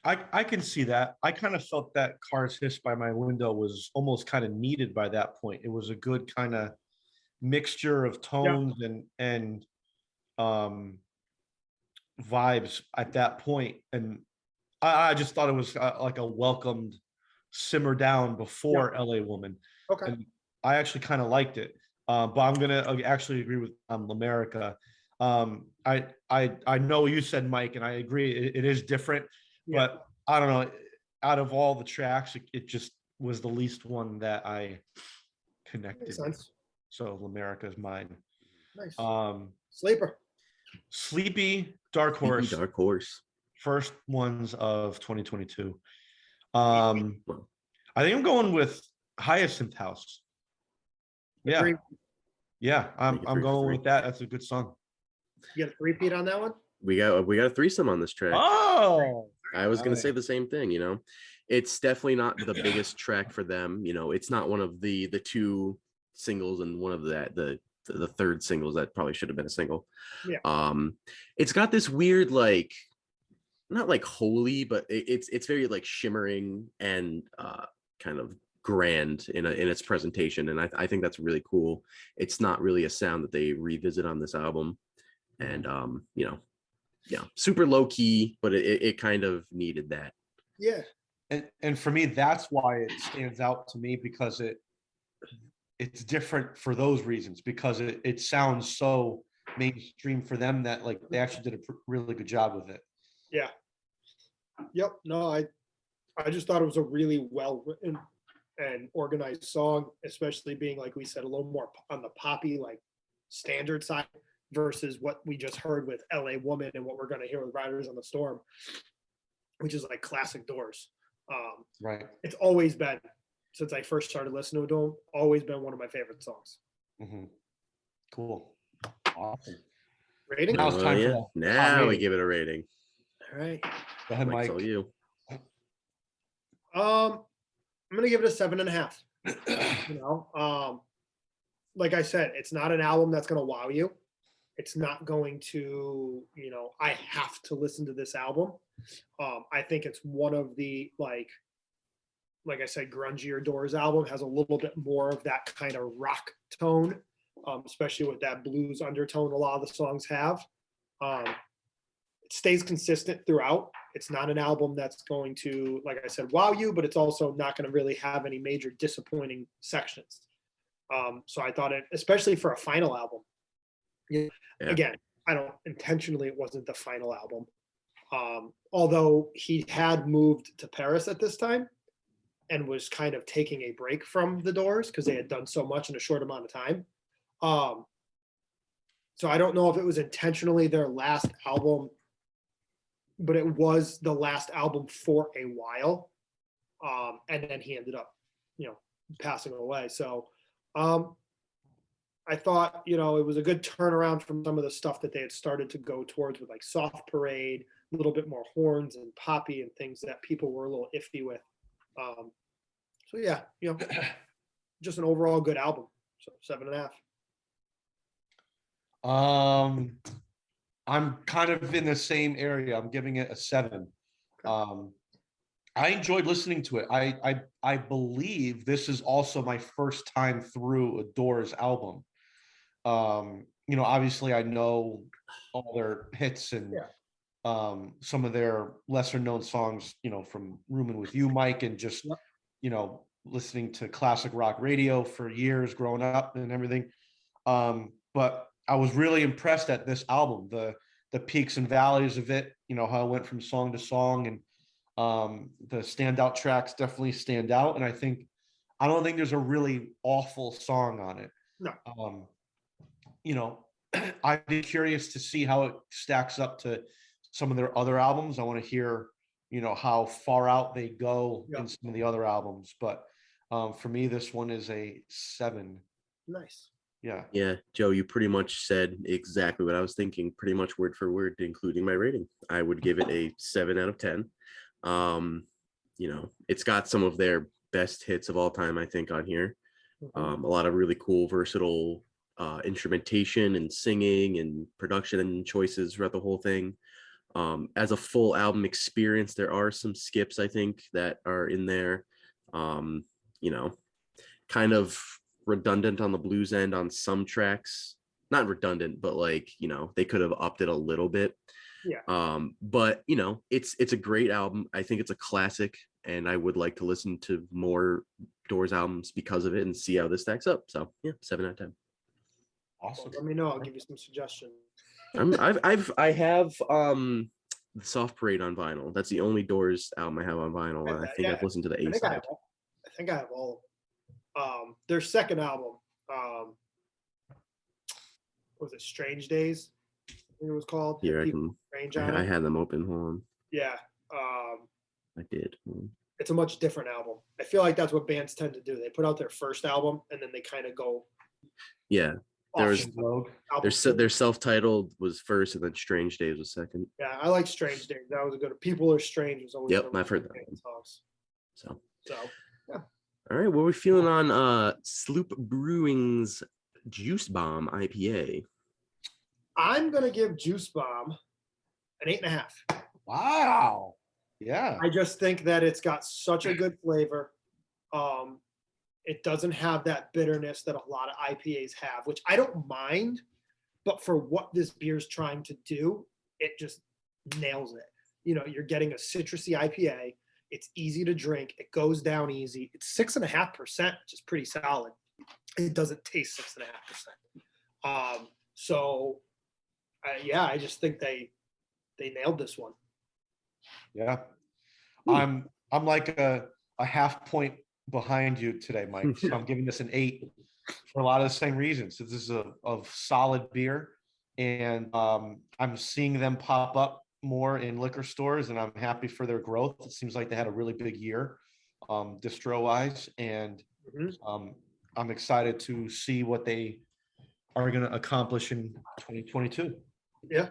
I can see that. I kind of felt that Cars Hiss by My Window was almost kind of needed by that point. It was a good kind of mixture of tones and vibes at that point. And I just thought it was like a welcomed simmer down before LA Woman. Okay. And I actually kind of liked it. But I'm going to actually agree with L'America. I know you said, Mike, and I agree. It is different. But I don't know, out of all the tracks, it just was the least one that I connected with. So L'America is mine. Nice. Sleeper. Sleepy Dark Horse. Dark Horse. First ones of 2022. I think I'm going with Hyacinth House. Yeah. Agree. Yeah, I'm Make it 3 for going 3. with that. That's a good song. You get a three-peat on that one? We got a threesome on this track. Oh, I was gonna say the same thing, it's definitely not the biggest track for them. It's not one of the 2 singles and one of the third singles that probably should have been a single. Yeah. It's got this weird, like, not like holy, but it's very like shimmering and kind of grand in its presentation, and I think that's really cool. It's not really a sound that they revisit on this album, and super low key, but it kind of needed that. Yeah. and for me, that's why it stands out to me, because it's different for those reasons, because it sounds so mainstream for them that like they actually did a really good job with it. Yeah. Yep. No, I just thought it was a really well written and organized song, especially being, like we said, a little more on the poppy, like standard side versus what we just heard with LA Woman and what we're going to hear with Riders on the Storm, which is like classic Doors. Right. It's always been, since I first started listening to them, always been one of my favorite songs. Mm-hmm. Cool. Awesome. Rating? Now it's time for that. Now we give it a rating. All right. Go ahead, Mike's Mike. all you. I'm gonna give it a 7.5. Like I said, it's not an album that's gonna wow you. It's not going to, I have to listen to this album. I think it's one of the like I said, grungier Doors album, has a little bit more of that kind of rock tone, especially with that blues undertone a lot of the songs have. It stays consistent throughout. It's not an album that's going to, like I said, wow you, but it's also not going to really have any major disappointing sections. So I thought it, especially for a final album, again, I don't intentionally, it wasn't the final album. Although he had moved to Paris at this time and was kind of taking a break from the Doors because they had done so much in a short amount of time. So I don't know if it was intentionally their last album, but it was the last album for a while. And then he ended up, passing away. So I thought, it was a good turnaround from some of the stuff that they had started to go towards with like Soft Parade, a little bit more horns and poppy and things that people were a little iffy with. So yeah, just an overall good album. So 7.5. I'm kind of in the same area. I'm giving it a 7. I enjoyed listening to it. I believe this is also my first time through a Doors album. Obviously I know all their hits and some of their lesser known songs, from Rooming with You, Mike, and just, listening to classic rock radio for years growing up and everything. But I was really impressed at this album, the peaks and valleys of it, how it went from song to song, and the standout tracks definitely stand out. And I don't think there's a really awful song on it. No. I'd be curious to see how it stacks up to some of their other albums. I want to hear, how far out they go in some of the other albums. But for me, this one is a 7. Nice. Yeah, Joe, you pretty much said exactly what I was thinking, pretty much word for word, including my rating. I would give it a 7 out of 10. It's got some of their best hits of all time, I think, on here. A lot of really cool, versatile instrumentation and singing and production and choices throughout the whole thing. As a full album experience, there are some skips, I think, that are in there. Kind of redundant on the blues end on some tracks. Not redundant, but like, they could have upped it a little bit. But it's a great album. I think it's a classic, and I would like to listen to more Doors albums because of it and see how this stacks up. So 7 out of 10. Awesome. Well, let me know. I'll give you some suggestions. I have the Soft Parade on vinyl. That's the only Doors album I have on vinyl, and I think I've listened to the A side. I think I have all of them. Their second album, what was it, Strange Days? I think it was called. Here I People can. Strange on I it. had them open. Hold on. Yeah. I did. Hold on. It's a much different album. I feel like that's what bands tend to do. They put out their first album and then they kind of go Yeah. There was album their self-titled was first, and then Strange Days was second. Yeah, I like Strange Days. That was a good. People Are Strange was always. Yep, one of I've heard my that favorite songs. So Yeah. all right, what are we feeling on Sloop Brewing's Juice Bomb IPA? I'm gonna give Juice Bomb an 8.5. Wow. Yeah. I just think that it's got such a good flavor. It doesn't have that bitterness that a lot of IPAs have, which I don't mind, but for what this beer is trying to do, it just nails it. You know, you're getting a citrusy IPA. It's easy to drink. It goes down easy. It's 6.5%, which is pretty solid. It doesn't taste 6.5%. Yeah, I just think they nailed this one. Yeah. I'm like a half point behind you today, Mike. So I'm giving this an 8 for a lot of the same reasons. This is a solid beer, and I'm seeing them pop up more in liquor stores, and I'm happy for their growth. It seems like they had a really big year, distro-wise, and I'm excited to see what they are going to accomplish in 2022. Yeah.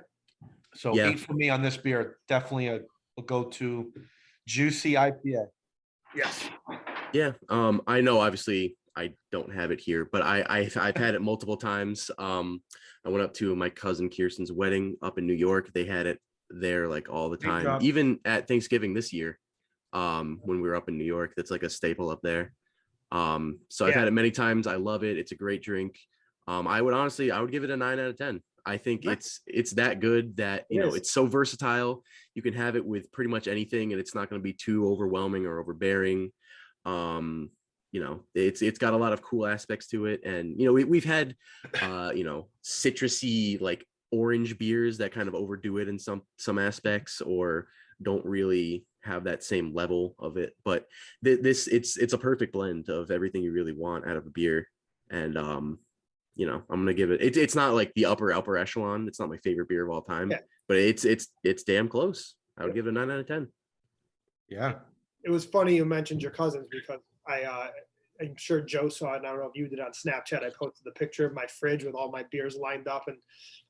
So 8 for me on this beer. Definitely a go-to juicy IPA. Yes. Yeah, I know obviously I don't have it here, but I've had it multiple times. I went up to my cousin Kirsten's wedding up in New York. They had it there like all the time, even at Thanksgiving this year. When we were up in New York, that's like a staple up there. So I've had it many times. I love it. It's a great drink. I would give it a 9 out of 10. I think it's that good that, you know, it's so versatile. You can have it with pretty much anything, and it's not going to be too overwhelming or overbearing. You know, it's got a lot of cool aspects to it, and you know, we've had you know, citrusy like orange beers that kind of overdo it in some aspects or don't really have that same level of it, but this it's a perfect blend of everything you really want out of a beer. And you know, I'm gonna give it's not like the upper echelon. It's not my favorite beer of all time, but it's damn close. I would give it a 9 out of 10. Yeah. It was funny you mentioned your cousins, because I'm sure Joe saw it, and I don't know if you did on Snapchat. I posted the picture of my fridge with all my beers lined up, and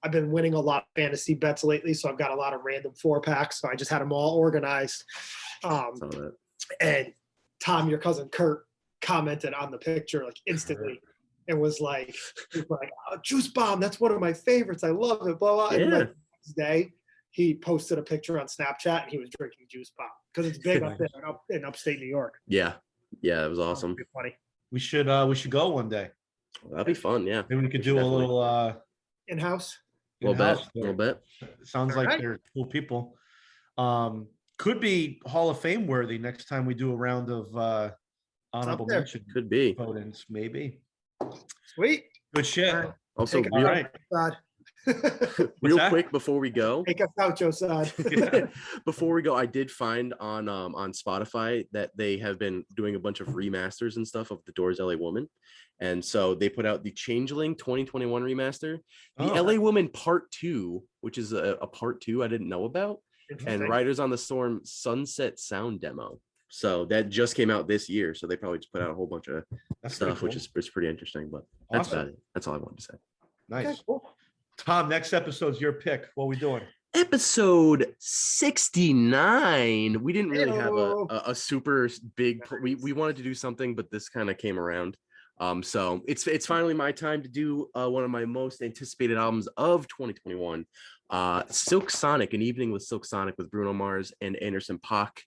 I've been winning a lot of fantasy bets lately, so I've got a lot of random 4-packs. So I just had them all organized. And Tom, your cousin Kurt, commented on the picture like instantly and was like, oh, Juice Bomb, that's one of my favorites. I love it. Blah blah. And like the next day, he posted a picture on Snapchat and he was drinking Juice Bomb because it's big up there in upstate New York. Yeah, it was awesome. Funny. We should go one day. That'd be fun. Yeah, maybe we could do a little in-house. A little bit. Sounds like they're cool people. Could be Hall of Fame worthy next time we do a round of honorable mention. Could be opponents, maybe. Sweet. Good shit. Also, real quick before we go, take us out, Josad. Before we go, I did find on Spotify that they have been doing a bunch of remasters and stuff of The Doors LA Woman, and so they put out the Changeling 2021 remaster, the LA Woman Part 2, which is a Part 2 I didn't know about, and Riders on the Storm Sunset Sound demo. So that just came out this year, so they probably just put out a whole bunch of stuff, cool. which is pretty interesting. But that's about it. That's all I wanted to say. Nice. Okay, cool. Tom, next episode's your pick. What are we doing? Episode 69. We didn't really have a super big. We wanted to do something, but this kind of came around. So it's finally my time to do one of my most anticipated albums of 2021, Silk Sonic, An Evening with Silk Sonic with Bruno Mars and Anderson .Paak.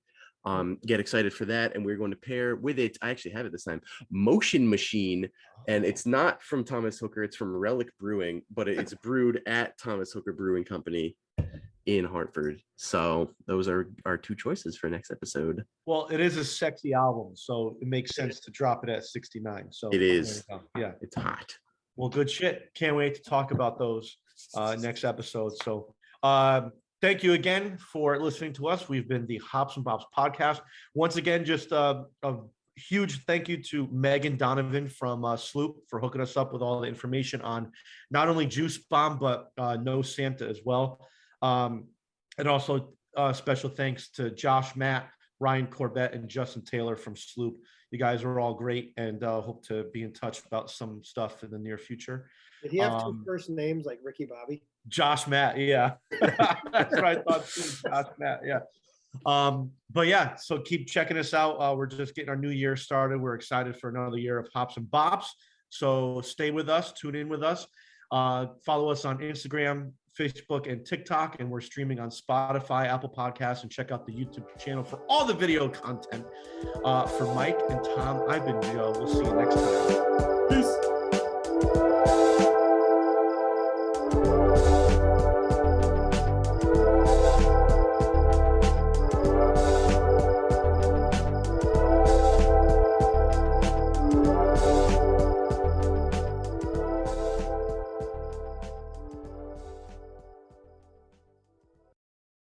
Get excited for that, and we're going to pair with it. I actually have it this time. Motion Machine, and it's not from Thomas Hooker. It's from Relic Brewing, but it's brewed at Thomas Hooker Brewing Company in Hartford. So those are our two choices for next episode. Well, it is a sexy album, so it makes sense to drop it at 69. So it is. Yeah, it's hot. Well, good shit. Can't wait to talk about those next episode. So. Thank you again for listening to us. We've been the Hops and Bops podcast. Once again, just a huge thank you to Meagan Donovan from Sloop for hooking us up with all the information on not only Juice Bomb, but No Santa as well. And also special thanks to Josh, Matt, Ryan Corbett, and Justin Taylor from Sloop. You guys are all great, and hope to be in touch about some stuff in the near future. Did he have two first names like Ricky Bobby? Josh Matt, yeah. That's what I thought too. Josh Matt, yeah. But yeah, so keep checking us out. We're just getting our new year started. We're excited for another year of hops and bops. So stay with us, tune in with us. Follow us on Instagram, Facebook, and TikTok, and we're streaming on Spotify, Apple Podcasts, and check out the YouTube channel for all the video content. For Mike and Tom, I've been Joe. We'll see you next time.